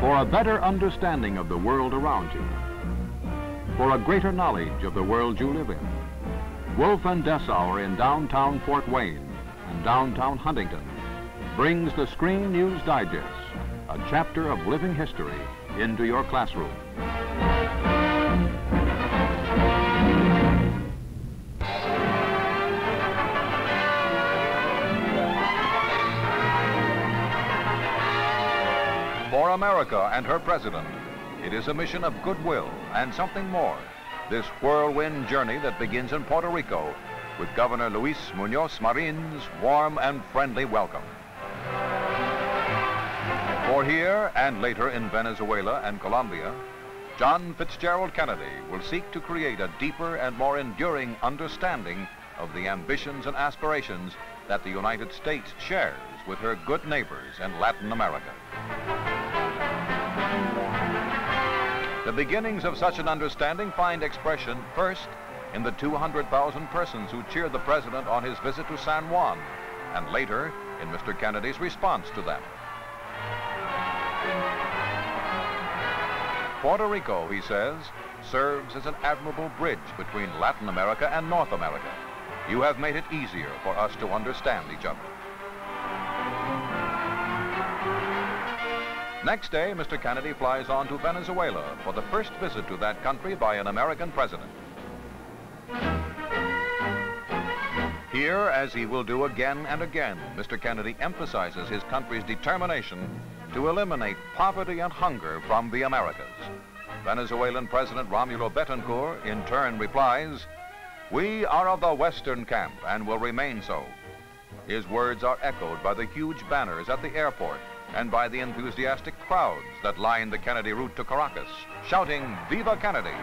for a better understanding of the world around you, for a greater knowledge of the world you live in. Wolf and Dessauer in downtown Fort Wayne and downtown Huntington brings the Screen News Digest, a chapter of living history, into your classroom. For America and her president, it is a mission of goodwill and something more. This whirlwind journey that begins in Puerto Rico with Governor Luis Muñoz Marin's warm and friendly welcome. For here and later in Venezuela and Colombia, John Fitzgerald Kennedy will seek to create a deeper and more enduring understanding of the ambitions and aspirations that the United States shares with her good neighbors in Latin America. The beginnings of such an understanding find expression first in the 200,000 persons who cheered the president on his visit to San Juan, and later in Mr. Kennedy's response to them. Puerto Rico, he says, serves as an admirable bridge between Latin America and North America. You have made it easier for us to understand each other. Next day, Mr. Kennedy flies on to Venezuela for the first visit to that country by an American president. Here, as he will do again and again, Mr. Kennedy emphasizes his country's determination to eliminate poverty and hunger from the Americas. Venezuelan President Romulo Betancourt in turn replies, "We are of the Western camp and will remain so." His words are echoed by the huge banners at the airport and by the enthusiastic crowds that line the Kennedy route to Caracas, shouting, "Viva Kennedy!"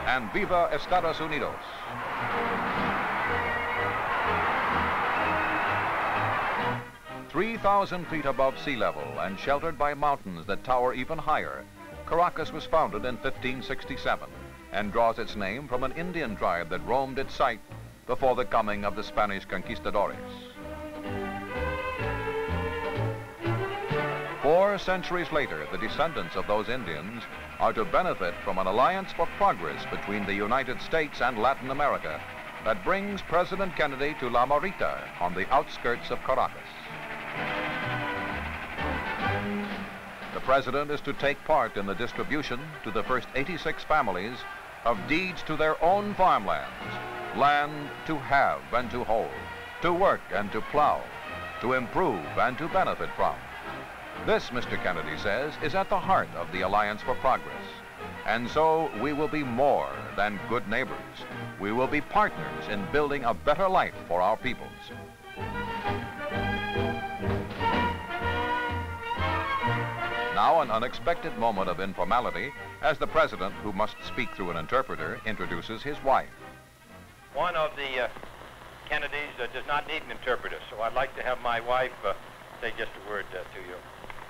and "Viva Estados Unidos!" 3,000 feet above sea level and sheltered by mountains that tower even higher, Caracas was founded in 1567 and draws its name from an Indian tribe that roamed its site before the coming of the Spanish conquistadores. 4 centuries later, the descendants of those Indians are to benefit from an alliance for progress between the United States and Latin America that brings President Kennedy to La Morita on the outskirts of Caracas. The president is to take part in the distribution to the first 86 families of deeds to their own farmlands, land to have and to hold, to work and to plow, to improve and to benefit from. This, Mr. Kennedy says, is at the heart of the Alliance for Progress. And so we will be more than good neighbors. We will be partners in building a better life for our peoples. Now an unexpected moment of informality as the president, who must speak through an interpreter, introduces his wife. One of the Kennedys does not need an interpreter, so I'd like to have my wife say just a word to you.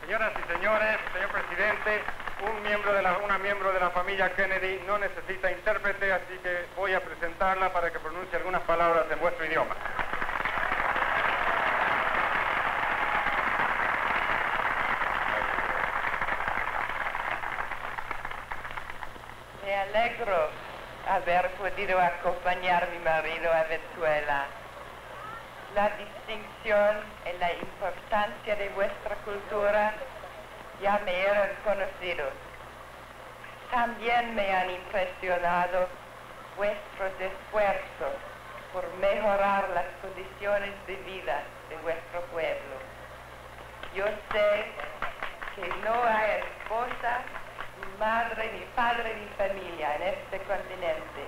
Señoras y señores, señor presidente, una miembro de la familia Kennedy no necesita intérprete, así que voy a presentarla para que pronuncie algunas palabras en vuestro idioma. Me alegro haber podido acompañar a mi marido a Venezuela. La distinción y la importancia de vuestra cultura ya me eran conocidos. También me han impresionado vuestros esfuerzos por mejorar las condiciones de vida de vuestro pueblo. Yo sé que no hay esposa, ni madre, ni padre, ni familia en este continente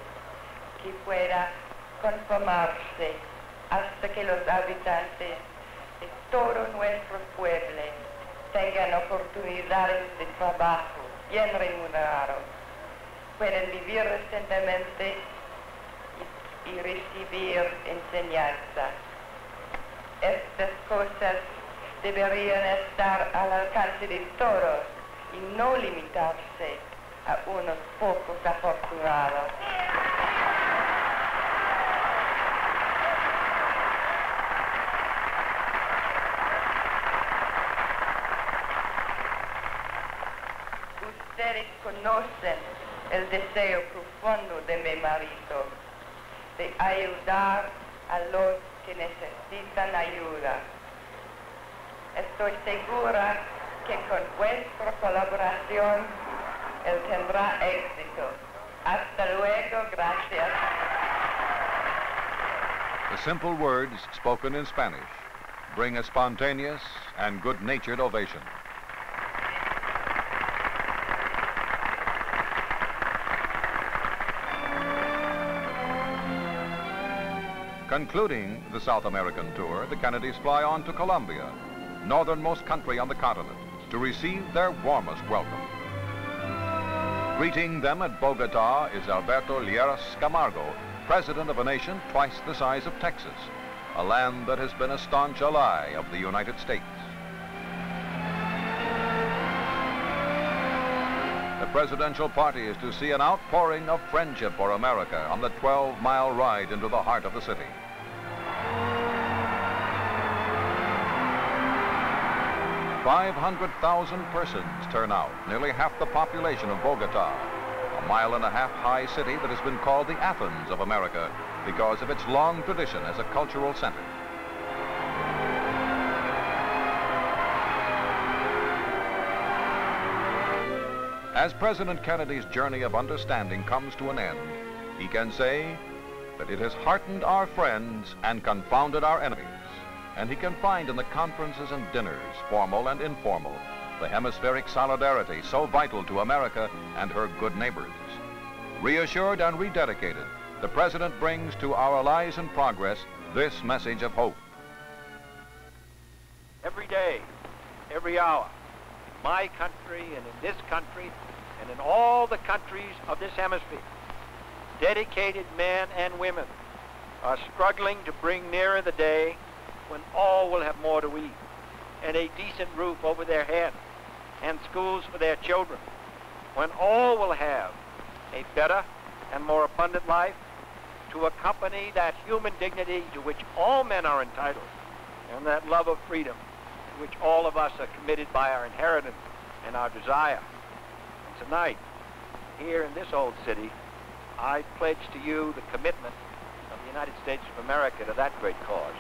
que pueda conformarse hasta que los habitantes de todos nuestros pueblos tengan oportunidades de trabajo bien remunerados, pueden vivir decentemente y recibir enseñanza. Estas cosas deberían estar al alcance de todos y no limitarse a unos pocos afortunados. mujeres conocen el deseo profundo de mi marido de ayudar a los que necesitan ayuda. Estoy segura que con vuestra colaboración él tendrá éxito. Hasta luego, gracias. The simple words spoken in Spanish bring a spontaneous and good-natured ovation. Concluding the South American tour, the Kennedys fly on to Colombia, northernmost country on the continent, to receive their warmest welcome. Greeting them at Bogota is Alberto Lleras Camargo, president of a nation twice the size of Texas, a land that has been a staunch ally of the United States. The presidential party is to see an outpouring of friendship for America on the 12-mile ride into the heart of the city. "500,000 persons turn out, nearly half the population of Bogota, a mile-and-a-half high city that has been called the Athens of America because of its long tradition as a cultural center. As President Kennedy's journey of understanding comes to an end, he can say that it has heartened our friends and confounded our enemies. And he can find in the conferences and dinners, formal and informal, the hemispheric solidarity so vital to America and her good neighbors. Reassured and rededicated, the President brings to our allies in progress this message of hope. Every day, every hour, my country and in this country and in all the countries of this hemisphere, dedicated men and women are struggling to bring nearer the day when all will have more to eat and a decent roof over their head and schools for their children, when all will have a better and more abundant life to accompany that human dignity to which all men are entitled and that love of freedom to which all of us are committed by our inheritance and our desire. And tonight, here in this old city, I pledge to you the commitment of the United States of America to that great cause.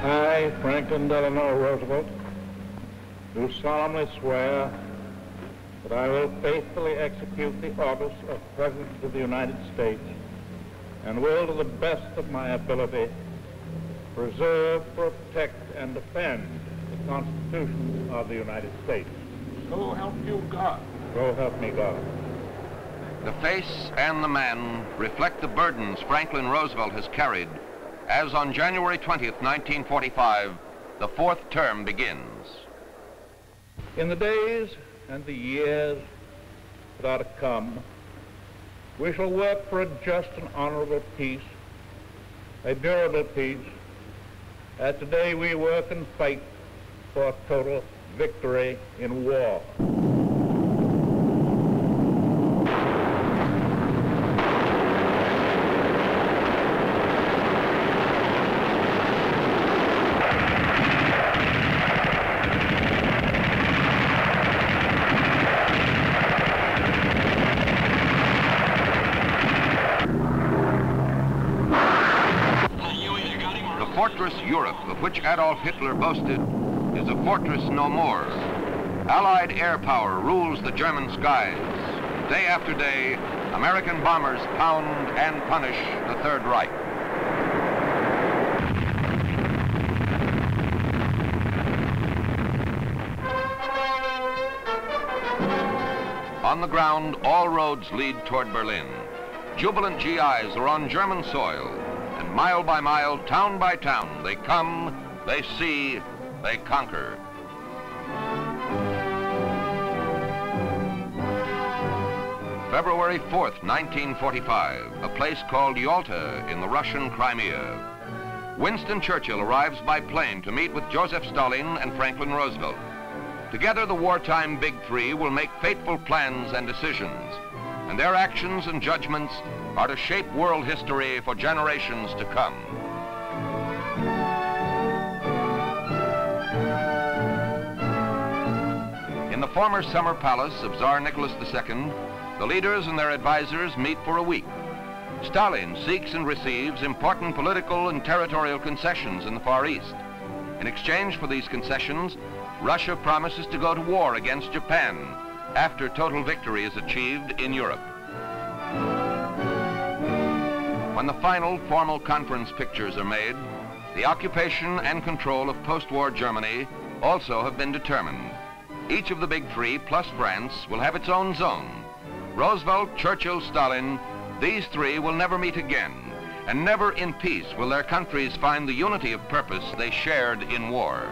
I, Franklin Delano Roosevelt, do solemnly swear that I will faithfully execute the office of President of the United States and will, to the best of my ability, preserve, protect, and defend the Constitution of the United States. So help you God. So help me God. The face and the man reflect the burdens Franklin Roosevelt has carried as on January 20th, 1945, the fourth term begins. In the days and the years that are to come, we shall work for a just and honorable peace, a durable peace, as today we work and fight for total victory in war. Fortress Europe, of which Adolf Hitler boasted, is a fortress no more. Allied air power rules the German skies. Day after day, American bombers pound and punish the Third Reich. On the ground, all roads lead toward Berlin. Jubilant GIs are on German soil, and mile by mile, town by town, they come, they see, they conquer. February 4th, 1945, a place called Yalta in the Russian Crimea. Winston Churchill arrives by plane to meet with Joseph Stalin and Franklin Roosevelt. Together, the wartime Big Three will make fateful plans and decisions, and their actions and judgments are to shape world history for generations to come. In the former summer palace of Tsar Nicholas II, the leaders and their advisors meet for a week. Stalin seeks and receives important political and territorial concessions in the Far East. In exchange for these concessions, Russia promises to go to war against Japan after total victory is achieved in Europe. When the final formal conference pictures are made, the occupation and control of post-war Germany also have been determined. Each of the Big Three, plus France, will have its own zone. Roosevelt, Churchill, Stalin, these three will never meet again, and never in peace will their countries find the unity of purpose they shared in war.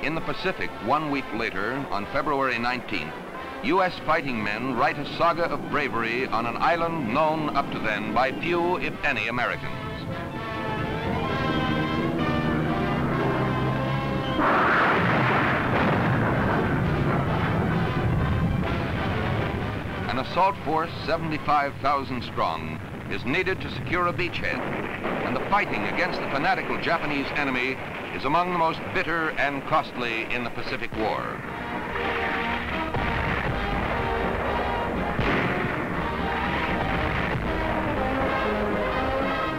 In the Pacific, 1 week later, on February 19th, U.S. fighting men write a saga of bravery on an island known up to then by few, if any, Americans. An assault force 75,000 strong is needed to secure a beachhead, and the fighting against the fanatical Japanese enemy is among the most bitter and costly in the Pacific War.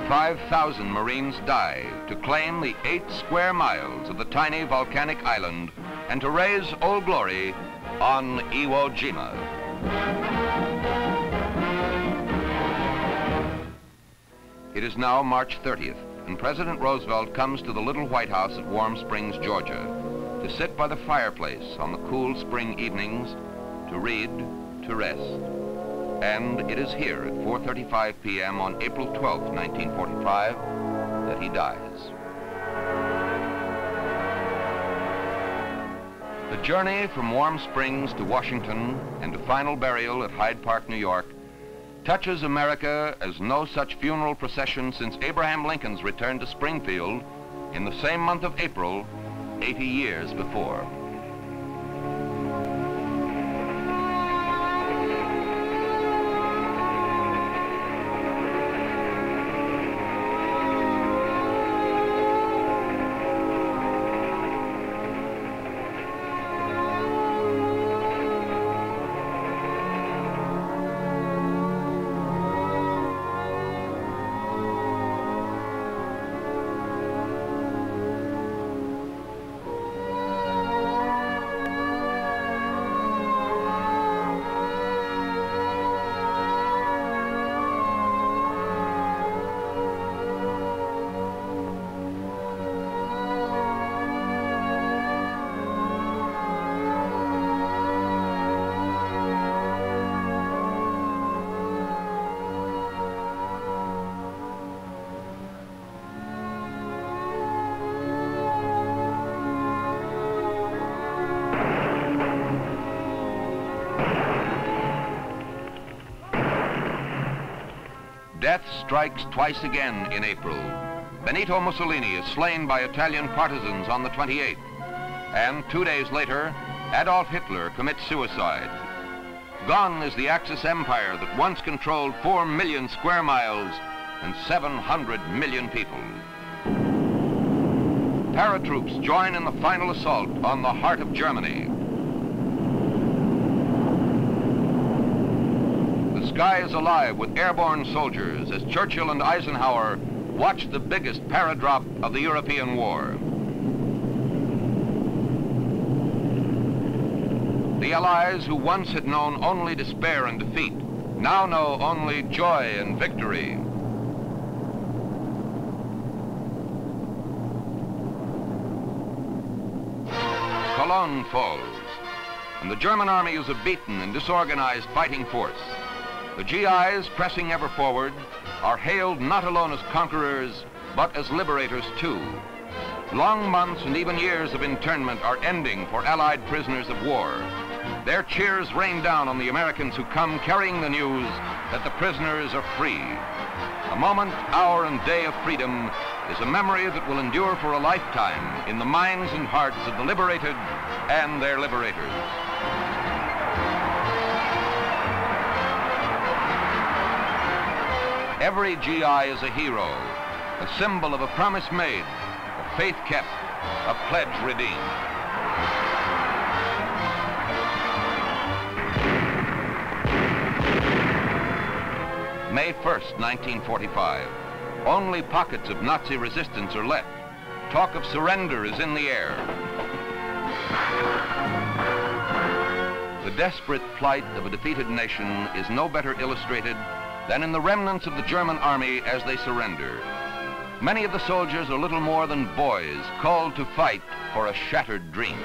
"5,000 Marines die to claim the 8 square miles of the tiny volcanic island and to raise Old Glory on Iwo Jima." It is now March 30th, and President Roosevelt comes to the little White House at Warm Springs, Georgia, to sit by the fireplace on the cool spring evenings, to read, to rest. And it is here at 4:35 p.m. on April 12, 1945, that he dies. The journey from Warm Springs to Washington and to final burial at Hyde Park, New York, touches America as no such funeral procession since Abraham Lincoln's return to Springfield in the same month of April, 80 years before. Death strikes twice again in April. Benito Mussolini is slain by Italian partisans on the 28th. And 2 days later, Adolf Hitler commits suicide. Gone is the Axis empire that once controlled 4 million square miles and 700 million people. Paratroops join in the final assault on the heart of Germany. The sky is alive with airborne soldiers as Churchill and Eisenhower watch the biggest paradrop of the European war. The Allies, who once had known only despair and defeat, now know only joy and victory. Kowloon falls, and the German army is a beaten and disorganized fighting force. The GIs, pressing ever forward, are hailed not alone as conquerors, but as liberators too. Long months and even years of internment are ending for Allied prisoners of war. Their cheers rain down on the Americans who come carrying the news that the prisoners are free. A moment, hour, and day of freedom is a memory that will endure for a lifetime in the minds and hearts of the liberated and their liberators. Every GI is a hero, a symbol of a promise made, a faith kept, a pledge redeemed. May 1st, 1945. Only pockets of Nazi resistance are left. Talk of surrender is in the air. The desperate plight of a defeated nation is no better illustrated than in the remnants of the German army as they surrender. Many of the soldiers are little more than boys called to fight for a shattered dream.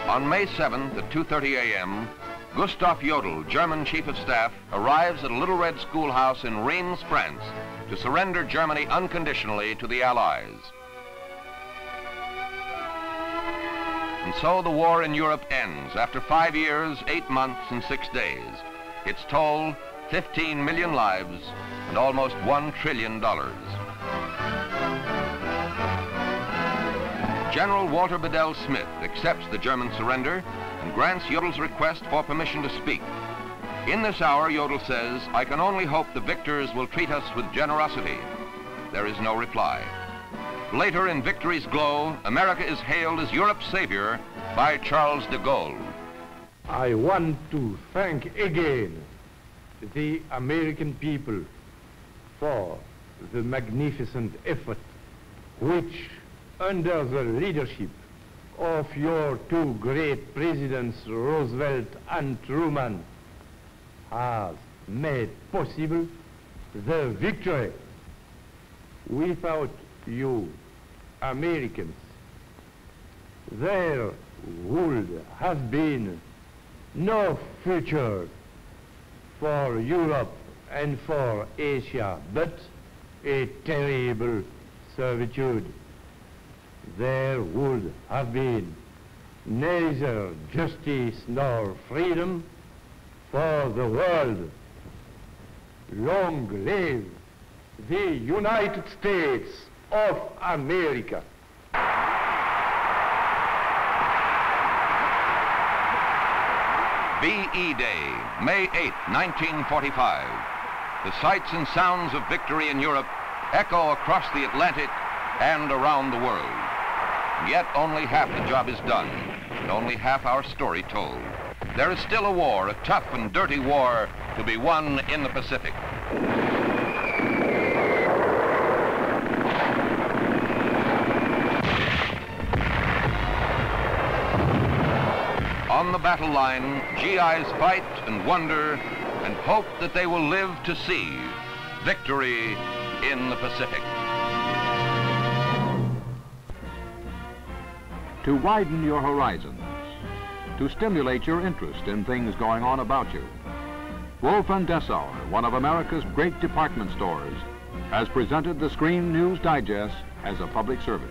On May 7th at 2:30 a.m., Gustav Jodl, German Chief of Staff, arrives at a little red schoolhouse in Reims, France, to surrender Germany unconditionally to the Allies. And so the war in Europe ends after 5 years, 8 months, and 6 days. Its toll, 15 million lives and almost $1 trillion. General Walter Bedell Smith accepts the German surrender and grants Jodl's request for permission to speak. In this hour, Jodl says, "I can only hope the victors will treat us with generosity." There is no reply. Later, in victory's glow, America is hailed as Europe's savior by Charles de Gaulle. I want to thank again the American people for the magnificent effort which, under the leadership of your two great presidents, Roosevelt and Truman, has made possible the victory. Without you, Americans, there would have been no future for Europe and for Asia, but a terrible servitude. There would have been neither justice nor freedom for the world. Long live the United States of America. VE Day, May 8, 1945. The sights and sounds of victory in Europe echo across the Atlantic and around the world. Yet only half the job is done, and only half our story told. There is still a war, a tough and dirty war, to be won in the Pacific. On the battle line, GIs fight and wonder and hope that they will live to see victory in the Pacific. To widen your horizons, to stimulate your interest in things going on about you, Wolf & Dessauer, one of America's great department stores, has presented the Screen News Digest as a public service.